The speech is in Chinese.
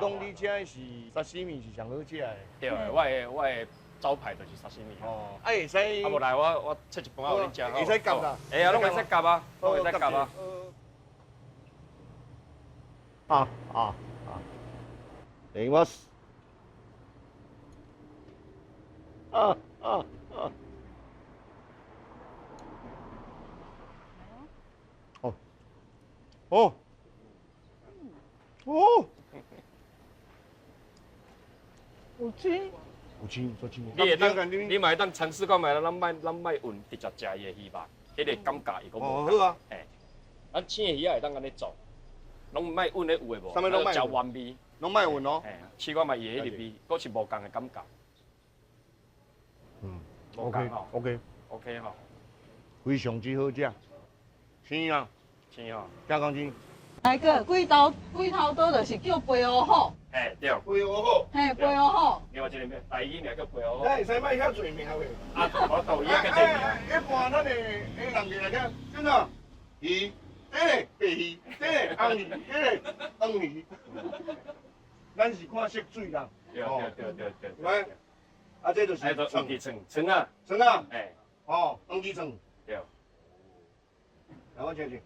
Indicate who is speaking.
Speaker 1: 讲你这是沙西米是上好食的。
Speaker 2: 对，我的招牌就是沙西米。
Speaker 1: 哦，啊会使。
Speaker 2: 啊，无来我切一盘互你食。
Speaker 1: 会使夹啦。
Speaker 2: 会啊，拢会使夹啊，拢会使夹啊。
Speaker 1: います。哦。有钱，做钱。
Speaker 2: 你嘛会当尝试看卖，咱卖运直接食伊的鱼肉，迄个感觉伊个无。
Speaker 1: 好啊。
Speaker 2: 嘿，咱青的鱼仔会当安尼做，拢卖运的有诶无？
Speaker 1: 啥物拢卖？
Speaker 2: 食原味。
Speaker 1: 拢卖运哦。
Speaker 2: 嘿，试看卖伊迄入味，佫是无共的感觉。
Speaker 1: OK
Speaker 2: 吼。
Speaker 1: 非常之好食。青啊。
Speaker 2: 青哦。
Speaker 1: 加工钱。
Speaker 3: 来个龟头刀就是叫肥鹅好。
Speaker 2: 嘿，对。
Speaker 1: 肥鹅好。
Speaker 3: 嘿，肥鹅好。
Speaker 2: 另外一个名，第一名叫肥鹅好。
Speaker 1: 会使卖遐侪名喂。
Speaker 2: 啊，我导伊个第名。
Speaker 1: 一般咱的人家来讲，真的，鱼，这个白鱼，这个红鱼，这个黄鱼。咱是看色水啦。
Speaker 2: 对。
Speaker 1: 喂，啊，这就是
Speaker 2: 黄鸡肠啊。
Speaker 1: 肠啊。
Speaker 2: 哎。
Speaker 1: 哦，黄鸡肠。
Speaker 2: 对。
Speaker 1: 来，我吃吃。